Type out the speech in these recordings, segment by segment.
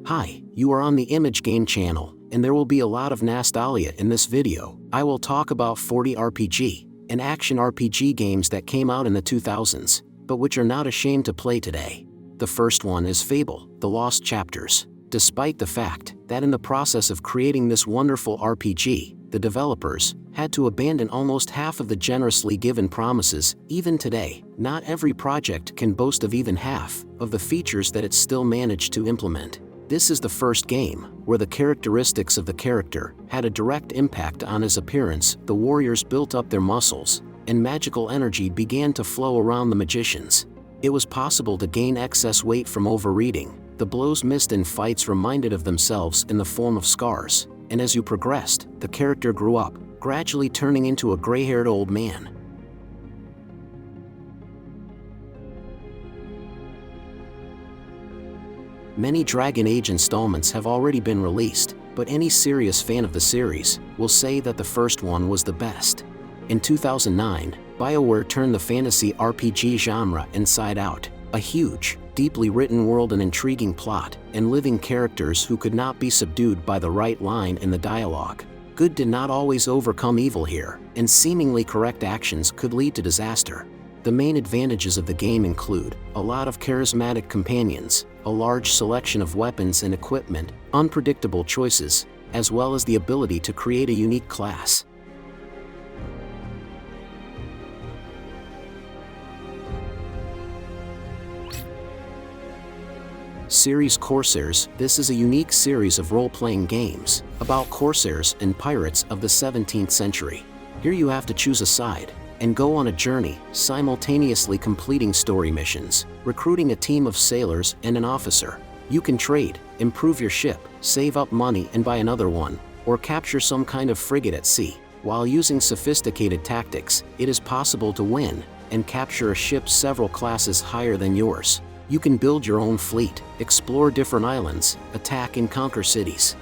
Hi, you are on the Image Game channel, and there will be a lot of nostalgia in this video. I will talk about 40 RPG and action RPG games that came out in the 2000s, but which are not ashamed to play today. The first one is Fable, The Lost Chapters. Despite the fact that in the process of creating this wonderful RPG, the developers had to abandon almost half of the generously given promises, even today, not every project can boast of even half of the features that it still managed to implement. This is the first game where the characteristics of the character had a direct impact on his appearance. The warriors built up their muscles, and magical energy began to flow around the magicians. It was possible to gain excess weight from overeating. The blows missed in fights reminded of themselves in the form of scars, and as you progressed, the character grew up, gradually turning into a gray-haired old man. Many Dragon Age installments have already been released, but any serious fan of the series will say that the first one was the best. In 2009, BioWare turned the fantasy RPG genre inside out. A huge, deeply written world, an intriguing plot, and living characters who could not be subdued by the right line in the dialogue. Good did not always overcome evil here, and seemingly correct actions could lead to disaster. The main advantages of the game include a lot of charismatic companions, a large selection of weapons and equipment, unpredictable choices, as well as the ability to create a unique class. Series Corsairs. This is a unique series of role-playing games about corsairs and pirates of the 17th century. Here you have to choose a side and go on a journey, simultaneously completing story missions, recruiting a team of sailors and an officer. You can trade, improve your ship, save up money and buy another one, or capture some kind of frigate at sea. While using sophisticated tactics, it is possible to win and capture a ship several classes higher than yours. You can build your own fleet, explore different islands, attack and conquer cities.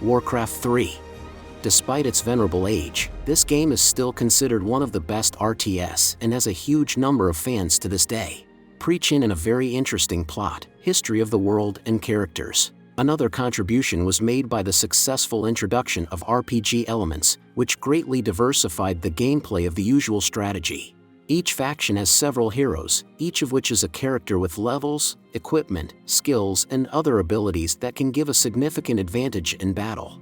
Warcraft 3. Despite its venerable age, this game is still considered one of the best RTS and has a huge number of fans to this day. Preaching in a very interesting plot, history of the world and characters. Another contribution was made by the successful introduction of RPG elements, which greatly diversified the gameplay of the usual strategy. Each faction has several heroes, each of which is a character with levels, equipment, skills, and other abilities that can give a significant advantage in battle.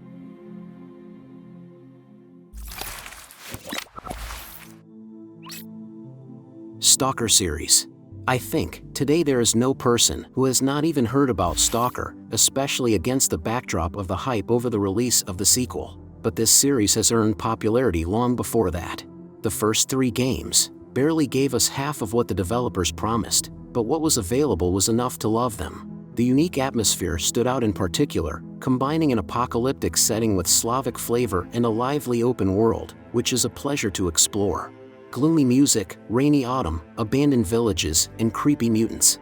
STALKER Series. I think, today there is no person who has not even heard about STALKER, especially against the backdrop of the hype over the release of the sequel. But this series has earned popularity long before that. The first 3 games barely gave us half of what the developers promised, but what was available was enough to love them. The unique atmosphere stood out in particular, combining an apocalyptic setting with Slavic flavor and a lively open world, which is a pleasure to explore. Gloomy music, rainy autumn, abandoned villages, and creepy mutants.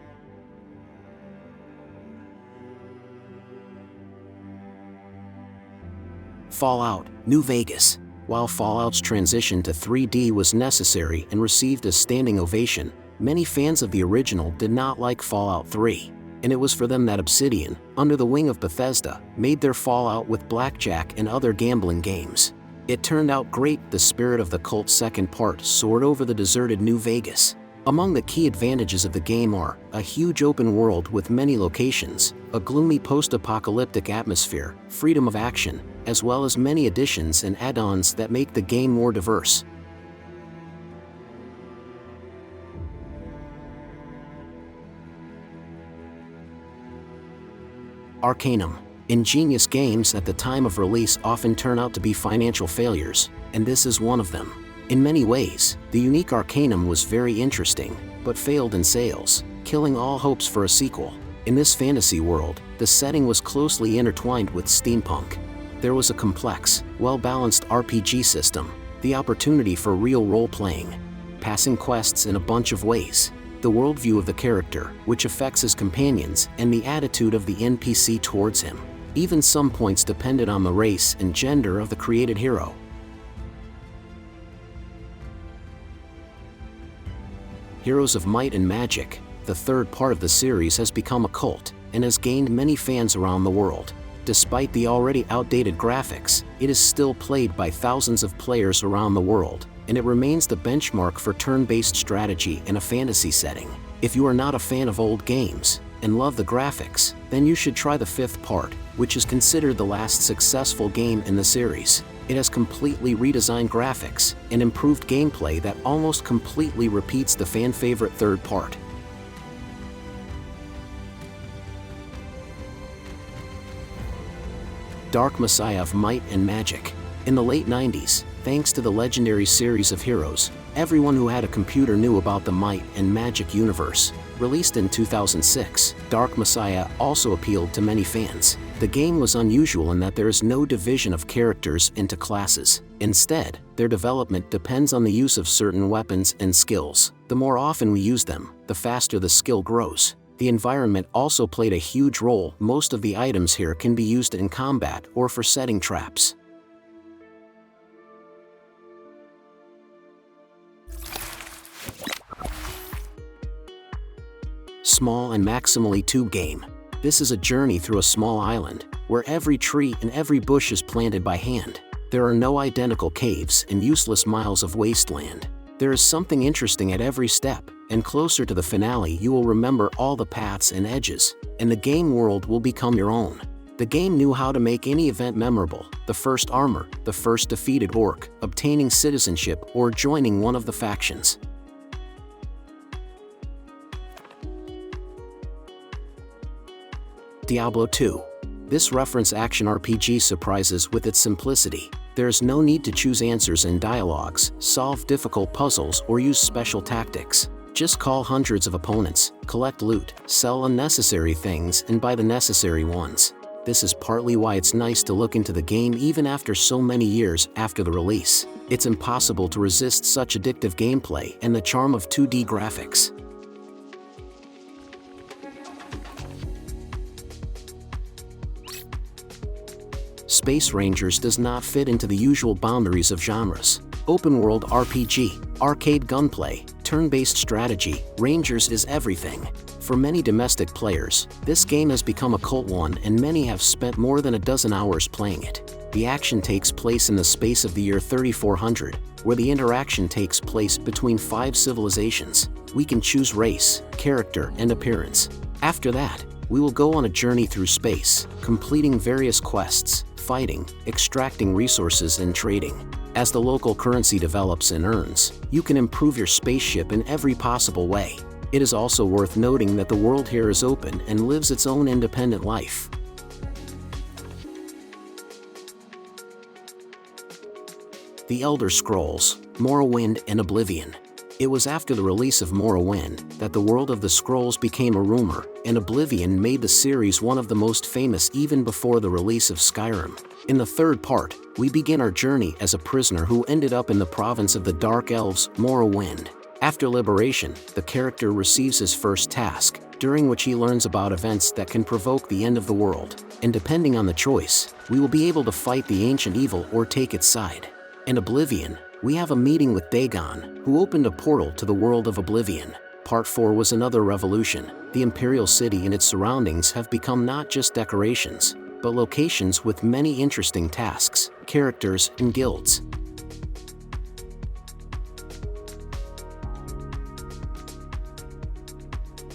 Fallout, New Vegas. While Fallout's transition to 3D was necessary and received a standing ovation, many fans of the original did not like Fallout 3. And it was for them that Obsidian, under the wing of Bethesda, made their Fallout with blackjack and other gambling games. It turned out great. The spirit of the cult's second part soared over the deserted New Vegas. Among the key advantages of the game are a huge open world with many locations, a gloomy post-apocalyptic atmosphere, freedom of action, as well as many additions and add-ons that make the game more diverse. Arcanum. Ingenious games at the time of release often turn out to be financial failures, and this is one of them. In many ways, the unique Arcanum was very interesting, but failed in sales, killing all hopes for a sequel. In this fantasy world, the setting was closely intertwined with steampunk. There was a complex, well-balanced RPG system, the opportunity for real role-playing, passing quests in a bunch of ways, the worldview of the character, which affects his companions, and the attitude of the NPC towards him. Even some points depended on the race and gender of the created hero. Heroes of Might and Magic. the third part of the series has become a cult and has gained many fans around the world. Despite the already outdated graphics, it is still played by thousands of players around the world, and it remains the benchmark for turn-based strategy in a fantasy setting. If you are not a fan of old games and love the graphics, then you should try the fifth part, which is considered the last successful game in the series. It has completely redesigned graphics and improved gameplay that almost completely repeats the fan-favorite third part. Dark Messiah of Might and Magic. In the late 90s, thanks to the legendary series of heroes, everyone who had a computer knew about the Might and Magic universe. Released in 2006, Dark Messiah also appealed to many fans. The game was unusual in that there is no division of characters into classes. Instead, their development depends on the use of certain weapons and skills. The more often we use them, the faster the skill grows. The environment also played a huge role. Most of the items here can be used in combat or for setting traps. Small and Maximally Tube Game. This is a journey through a small island, where every tree and every bush is planted by hand. There are no identical caves and useless miles of wasteland. There is something interesting at every step, and closer to the finale you will remember all the paths and edges, and the game world will become your own. The game knew how to make any event memorable: the first armor, the first defeated orc, obtaining citizenship, or joining one of the factions. Diablo 2. This reference action RPG surprises with its simplicity. There is no need to choose answers in dialogues, solve difficult puzzles, or use special tactics. Just call hundreds of opponents, collect loot, sell unnecessary things, and buy the necessary ones. This is partly why it's nice to look into the game even after so many years after the release. It's impossible to resist such addictive gameplay and the charm of 2D graphics. Space Rangers does not fit into the usual boundaries of genres. Open-world RPG, arcade gunplay, turn-based strategy, Rangers is everything. For many domestic players, this game has become a cult one, and many have spent more than a dozen hours playing it. The action takes place in the space of the year 3400, where the interaction takes place between 5 civilizations. We can choose race, character, and appearance. After that, we will go on a journey through space, completing various quests, fighting, extracting resources, and trading. As the local currency develops and earns, you can improve your spaceship in every possible way. It is also worth noting that the world here is open and lives its own independent life. The Elder Scrolls, Morrowind and Oblivion. It was after the release of Morrowind that the world of the Scrolls became a rumor, and Oblivion made the series one of the most famous even before the release of Skyrim. In the third part, we begin our journey as a prisoner who ended up in the province of the Dark Elves, Morrowind. After liberation, the character receives his first task, during which he learns about events that can provoke the end of the world, and depending on the choice, we will be able to fight the ancient evil or take its side. In Oblivion, we have a meeting with Dagon, who opened a portal to the world of Oblivion. Part 4 was another revolution. The Imperial City and its surroundings have become not just decorations, but locations with many interesting tasks, characters, and guilds.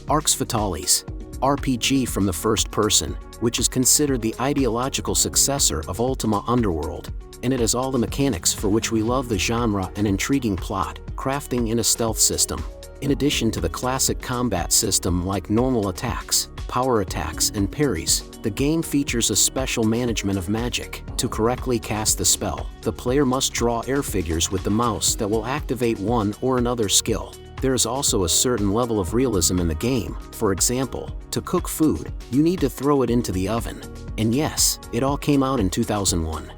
Arx Fatalis, RPG from the first person, which is considered the ideological successor of Ultima Underworld, and it has all the mechanics for which we love the genre: an intriguing plot, crafting in a stealth system. In addition to the classic combat system like normal attacks, power attacks, and parries, the game features a special management of magic. To correctly cast the spell, the player must draw air figures with the mouse that will activate one or another skill. There is also a certain level of realism in the game. For example, to cook food, you need to throw it into the oven. And yes, it all came out in 2001.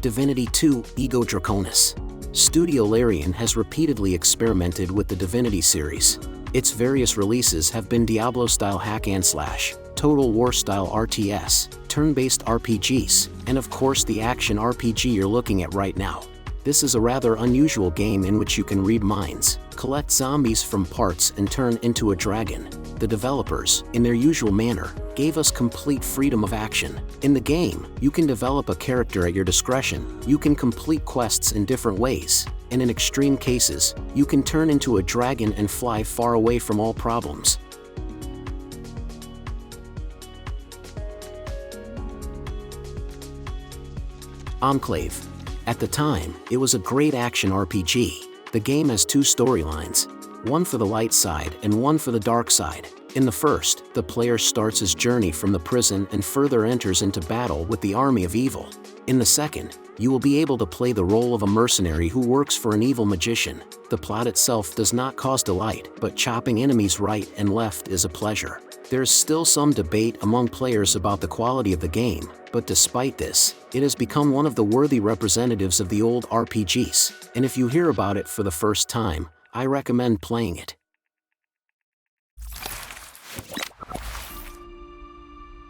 Divinity 2: Ego Draconis. Studio Larian has repeatedly experimented with the Divinity series. Its various releases have been Diablo-style hack-and-slash, Total War-style RTS, turn-based RPGs, and of course the action RPG you're looking at right now. This is a rather unusual game in which you can read minds, collect zombies from parts and turn into a dragon. The developers, in their usual manner, gave us complete freedom of action. In the game, you can develop a character at your discretion, you can complete quests in different ways, and in extreme cases, you can turn into a dragon and fly far away from all problems. Enclave. At the time, it was a great action RPG. The game has two storylines, one for the light side and one for the dark side. In the first, the player starts his journey from the prison and further enters into battle with the army of evil. In the second, you will be able to play the role of a mercenary who works for an evil magician. The plot itself does not cause delight, but chopping enemies right and left is a pleasure. There is still some debate among players about the quality of the game, but despite this, it has become one of the worthy representatives of the old RPGs, and if you hear about it for the first time, I recommend playing it.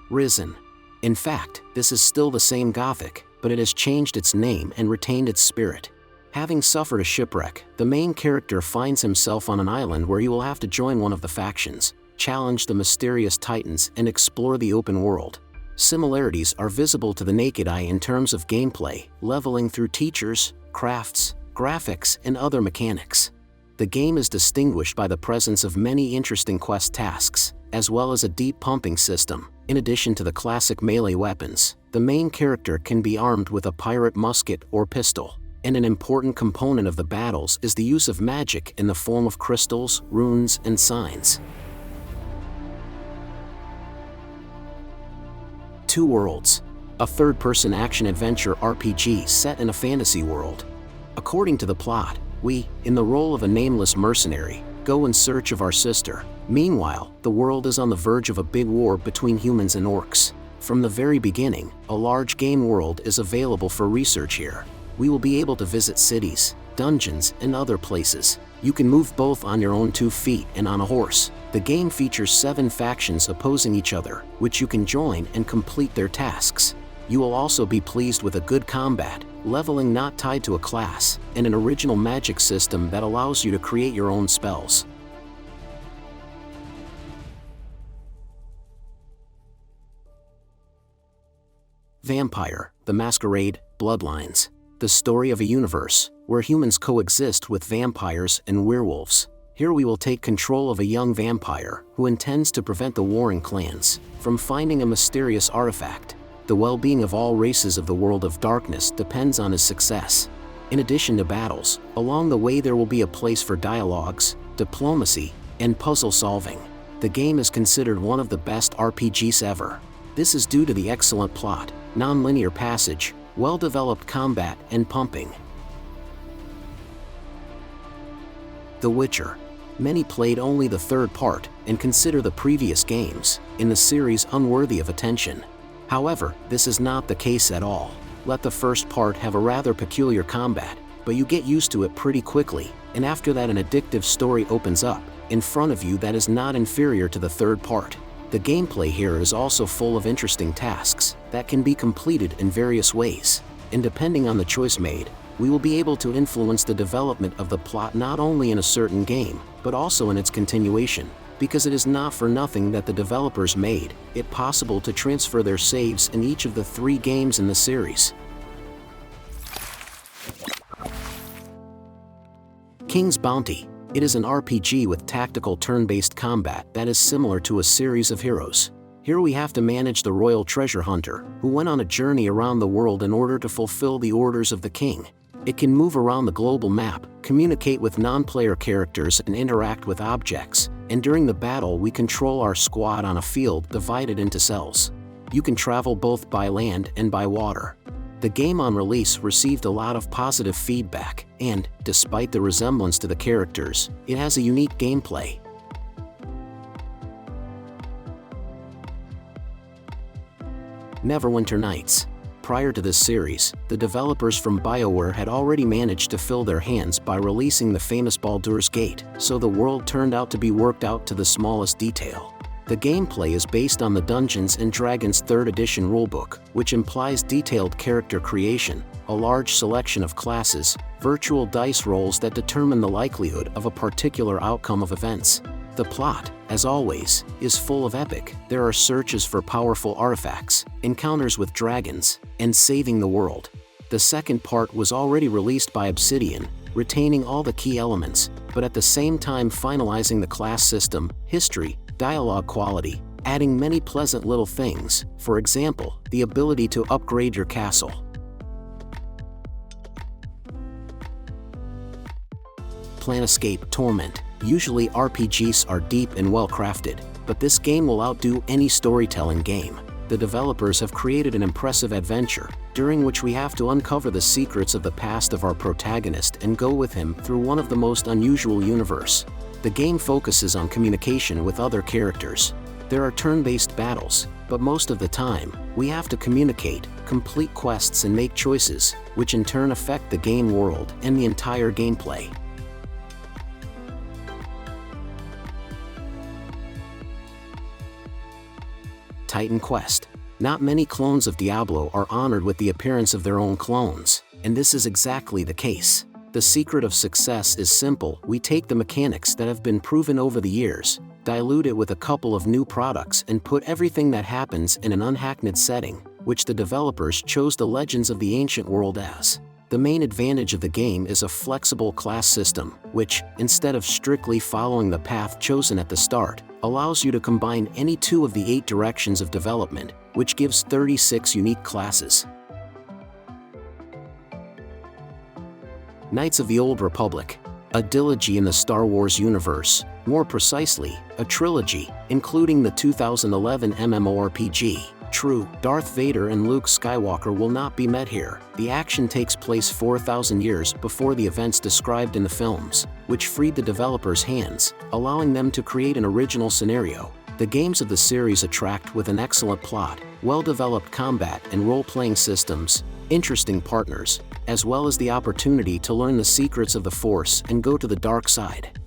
Risen. In fact, this is still the same Gothic, but it has changed its name and retained its spirit. Having suffered a shipwreck, the main character finds himself on an island where he will have to join one of the factions, challenge the mysterious titans, and explore the open world. Similarities are visible to the naked eye in terms of gameplay, leveling through teachers, crafts, graphics, and other mechanics. The game is distinguished by the presence of many interesting quest tasks, as well as a deep pumping system. In addition to the classic melee weapons, the main character can be armed with a pirate musket or pistol, and an important component of the battles is the use of magic in the form of crystals, runes, and signs. Two Worlds, a third-person action-adventure RPG set in a fantasy world. According to the plot, we, in the role of a nameless mercenary, go in search of our sister. Meanwhile, the world is on the verge of a big war between humans and orcs. From the very beginning, a large game world is available for research here. We will be able to visit cities, dungeons, and other places. You can move both on your own 2 feet and on a horse. The game features 7 factions opposing each other, which you can join and complete their tasks. You will also be pleased with a good combat, leveling not tied to a class, and an original magic system that allows you to create your own spells. Vampire, the Masquerade, Bloodlines. The story of a universe where humans coexist with vampires and werewolves. Here we will take control of a young vampire who intends to prevent the warring clans from finding a mysterious artifact. The well-being of all races of the world of darkness depends on his success. In addition to battles, along the way there will be a place for dialogues, diplomacy, and puzzle solving. The game is considered one of the best RPGs ever. This is due to the excellent plot, non-linear passage, well-developed combat, and pumping. The Witcher. Many played only the third part and consider the previous games in the series unworthy of attention. However, this is not the case at all. Let the first part have a rather peculiar combat, but you get used to it pretty quickly, and after that an addictive story opens up in front of you that is not inferior to the third part. The gameplay here is also full of interesting tasks that can be completed in various ways, and depending on the choice made, we will be able to influence the development of the plot not only in a certain game, but also in its continuation, because it is not for nothing that the developers made it possible to transfer their saves in each of the 3 games in the series. King's Bounty. It is an RPG with tactical turn-based combat that is similar to a series of heroes. Here we have to manage the royal treasure hunter, who went on a journey around the world in order to fulfill the orders of the king. It can move around the global map, communicate with non-player characters, and interact with objects, and during the battle we control our squad on a field divided into cells. You can travel both by land and by water. The game on release received a lot of positive feedback, and, despite the resemblance to the characters, it has a unique gameplay. Neverwinter Nights. Prior to this series, the developers from BioWare had already managed to fill their hands by releasing the famous Baldur's Gate, so the world turned out to be worked out to the smallest detail. The gameplay is based on the Dungeons & Dragons 3rd edition rulebook, which implies detailed character creation, a large selection of classes, virtual dice rolls that determine the likelihood of a particular outcome of events. The plot, as always, is full of epic. There are searches for powerful artifacts, encounters with dragons, and saving the world. The second part was already released by Obsidian, retaining all the key elements, but at the same time finalizing the class system, history, dialogue quality, adding many pleasant little things, for example, the ability to upgrade your castle. Planescape Torment. Usually RPGs are deep and well crafted, but this game will outdo any storytelling game. The developers have created an impressive adventure, during which we have to uncover the secrets of the past of our protagonist and go with him through one of the most unusual universe. The game focuses on communication with other characters. There are turn-based battles, but most of the time, we have to communicate, complete quests and make choices, which in turn affect the game world and the entire gameplay. Titan Quest. Not many clones of Diablo are honored with the appearance of their own clones, and this is exactly the case. The secret of success is simple. We take the mechanics that have been proven over the years, dilute it with a couple of new products and put everything that happens in an unhackneyed setting, which the developers chose the Legends of the Ancient World as. The main advantage of the game is a flexible class system, which, instead of strictly following the path chosen at the start, allows you to combine any 2 of the 8 directions of development, which gives 36 unique classes. Knights of the Old Republic. A trilogy in the Star Wars universe, more precisely, a trilogy, including the 2011 MMORPG. True, Darth Vader and Luke Skywalker will not be met here. The action takes place 4,000 years before the events described in the films, which freed the developers' hands, allowing them to create an original scenario. The games of the series attract with an excellent plot, well-developed combat and role-playing systems, interesting partners, as well as the opportunity to learn the secrets of the Force and go to the dark side.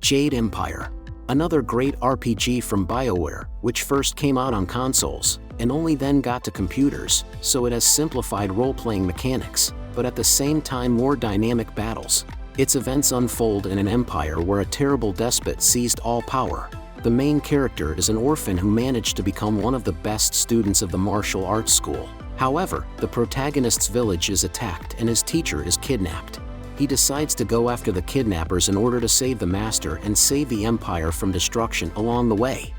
Jade Empire. Another great RPG from BioWare, which first came out on consoles, and only then got to computers, so it has simplified role-playing mechanics, but at the same time more dynamic battles. Its events unfold in an empire where a terrible despot seized all power. The main character is an orphan who managed to become one of the best students of the martial arts school. However, the protagonist's village is attacked and his teacher is kidnapped. He decides to go after the kidnappers in order to save the master and save the empire from destruction along the way.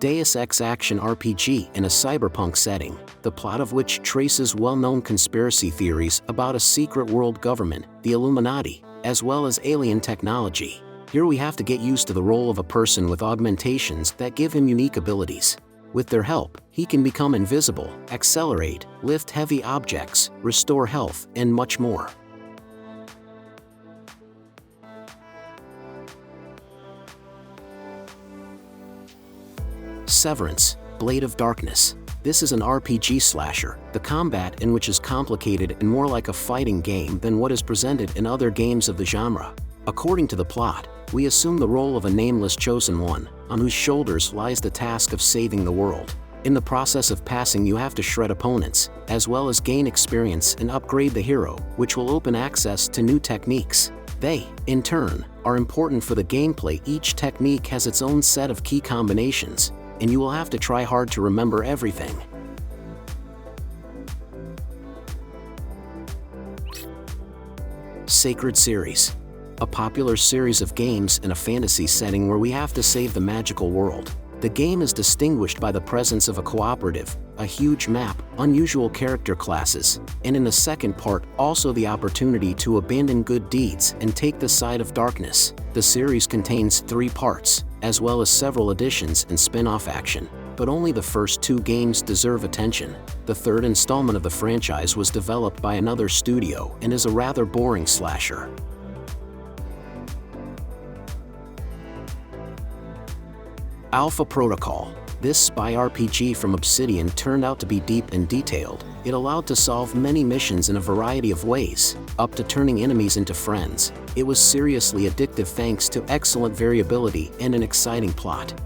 Deus Ex action RPG in a cyberpunk setting, the plot of which traces well-known conspiracy theories about a secret world government, the Illuminati, as well as alien technology. Here we have to get used to the role of a person with augmentations that give him unique abilities. With their help, he can become invisible, accelerate, lift heavy objects, restore health, and much more. Severance, Blade of Darkness. This is an RPG slasher, the combat in which is complicated and more like a fighting game than what is presented in other games of the genre. According to the plot, we assume the role of a nameless chosen one, on whose shoulders lies the task of saving the world. In the process of passing, you have to shred opponents, as well as gain experience and upgrade the hero, which will open access to new techniques. They, in turn, are important for the gameplay. Each technique has its own set of key combinations, and you will have to try hard to remember everything. Sacred Series. A popular series of games in a fantasy setting where we have to save the magical world. The game is distinguished by the presence of a cooperative, a huge map, unusual character classes, and in the second part, also the opportunity to abandon good deeds and take the side of darkness. The series contains 3 parts, as well as several additions and spin-off action, but only the first 2 games deserve attention. The third installment of the franchise was developed by another studio and is a rather boring slasher. Alpha Protocol. This spy RPG from Obsidian turned out to be deep and detailed. It allowed to solve many missions in a variety of ways, up to turning enemies into friends. It was seriously addictive thanks to excellent variability and an exciting plot.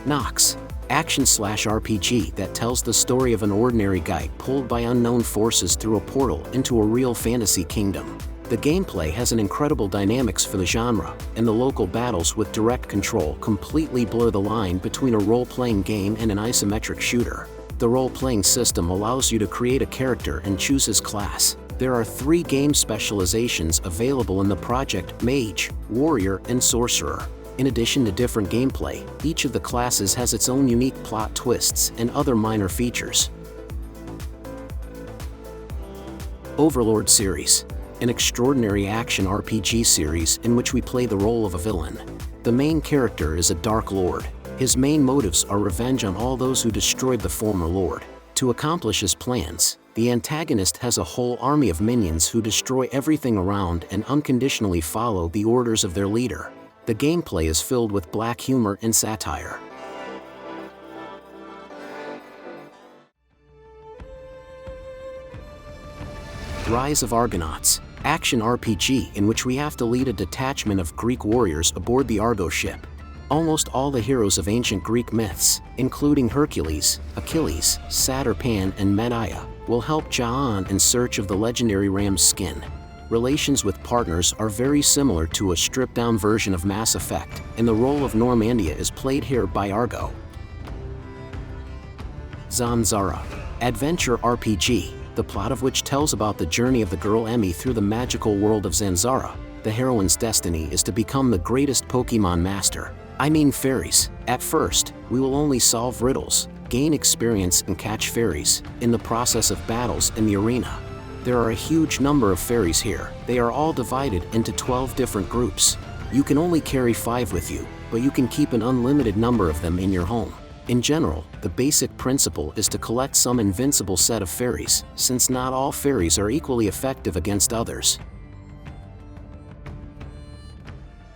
Nox, action/RPG that tells the story of an ordinary guy pulled by unknown forces through a portal into a real fantasy kingdom. The gameplay has an incredible dynamics for the genre, and the local battles with direct control completely blur the line between a role-playing game and an isometric shooter. The role-playing system allows you to create a character and choose his class. There are 3 game specializations available in the project: Mage, Warrior, and Sorcerer. In addition to different gameplay, each of the classes has its own unique plot twists and other minor features. Overlord Series, an extraordinary action RPG series in which we play the role of a villain. The main character is a Dark Lord. His main motives are revenge on all those who destroyed the former Lord. To accomplish his plans, the antagonist has a whole army of minions who destroy everything around and unconditionally follow the orders of their leader. The gameplay is filled with black humor and satire. Rise of Argonauts, action RPG in which we have to lead a detachment of Greek warriors aboard the Argo ship. Almost all the heroes of ancient Greek myths, including Hercules, Achilles, Satyr Pan, and Medea, will help Ja'an in search of the legendary ram's skin. Relations with partners are very similar to a stripped-down version of Mass Effect, and the role of Normandia is played here by Argo. ZanZarah, adventure RPG, the plot of which tells about the journey of the girl Emmy through the magical world of ZanZarah. The heroine's destiny is to become the greatest Pokemon master. I mean fairies. At first, we will only solve riddles, gain experience and catch fairies in the process of battles in the arena. There are a huge number of fairies here. They are all divided into 12 different groups. You can only carry 5 with you, but you can keep an unlimited number of them in your home. In general, the basic principle is to collect some invincible set of fairies, since not all fairies are equally effective against others.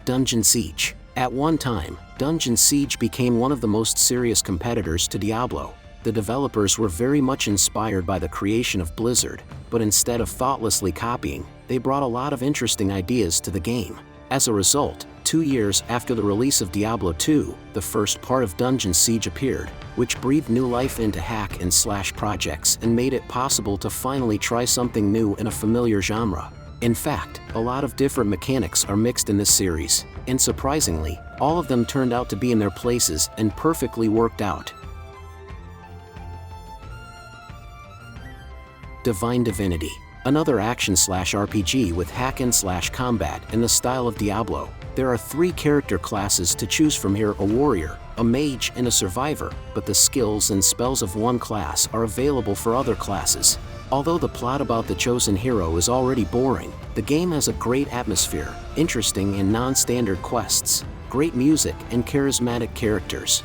Dungeon Siege. At one time, Dungeon Siege became one of the most serious competitors to Diablo. The developers were very much inspired by the creation of Blizzard, but instead of thoughtlessly copying, they brought a lot of interesting ideas to the game. As a result, 2 years after the release of Diablo 2, the first part of Dungeon Siege appeared, which breathed new life into hack and slash projects and made it possible to finally try something new in a familiar genre. In fact, a lot of different mechanics are mixed in this series, and surprisingly, all of them turned out to be in their places and perfectly worked out. Divine Divinity, another action/RPG with hack and slash combat in the style of Diablo. There are 3 character classes to choose from here: a warrior, a mage, and a survivor, but the skills and spells of one class are available for other classes. Although the plot about the chosen hero is already boring, the game has a great atmosphere, interesting and non-standard quests, great music, and charismatic characters.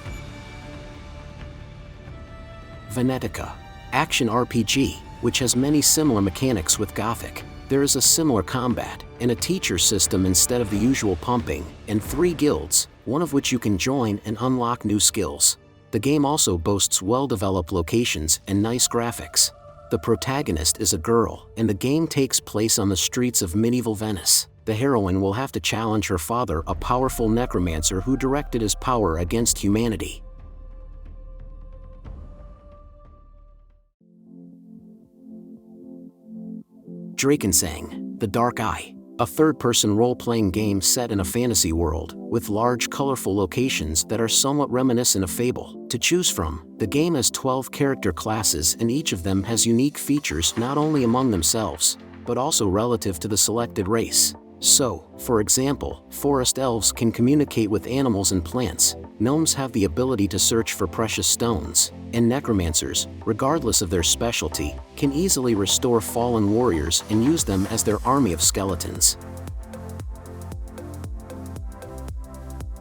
Venetica, action RPG, which has many similar mechanics with Gothic. There is a similar combat, and a teacher system instead of the usual pumping, and 3 guilds, one of which you can join and unlock new skills. The game also boasts well-developed locations and nice graphics. The protagonist is a girl, and the game takes place on the streets of medieval Venice. The heroine will have to challenge her father, a powerful necromancer who directed his power against humanity. Drakensang, The Dark Eye, a third-person role-playing game set in a fantasy world, with large, colorful locations that are somewhat reminiscent of Fable. To choose from, the game has 12 character classes, and each of them has unique features not only among themselves, but also relative to the selected race. So, for example, forest elves can communicate with animals and plants, gnomes have the ability to search for precious stones, and necromancers, regardless of their specialty, can easily restore fallen warriors and use them as their army of skeletons.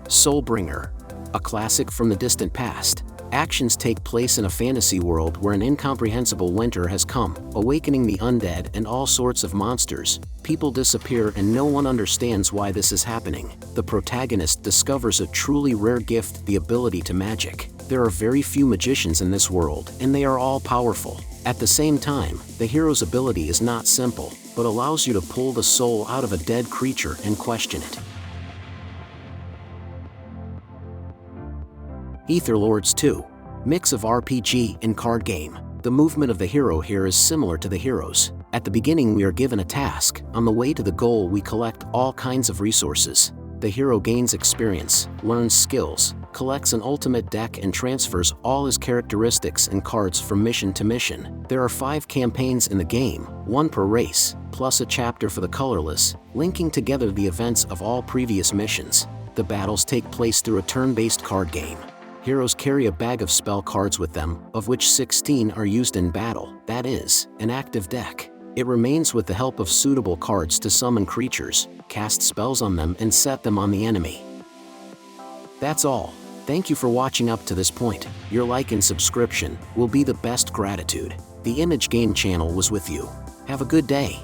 Soulbringer, a classic from the distant past. Actions take place in a fantasy world where an incomprehensible winter has come, awakening the undead and all sorts of monsters. People disappear and no one understands why this is happening. The protagonist discovers a truly rare gift, the ability to magic. There are very few magicians in this world, and they are all powerful. At the same time, the hero's ability is not simple, but allows you to pull the soul out of a dead creature and question it. Etherlords 2. Mix of RPG and card game. The movement of the hero here is similar to the heroes. At the beginning we are given a task. On the way to the goal we collect all kinds of resources. The hero gains experience, learns skills, collects an ultimate deck and transfers all his characteristics and cards from mission to mission. There are 5 campaigns in the game, 1 per race, plus a chapter for the colorless, linking together the events of all previous missions. The battles take place through a turn-based card game. Heroes carry a bag of spell cards with them, of which 16 are used in battle, that is, an active deck. It remains with the help of suitable cards to summon creatures, cast spells on them and set them on the enemy. That's all. Thank you for watching up to this point. Your like and subscription will be the best gratitude. The Image Game channel was with you. Have a good day.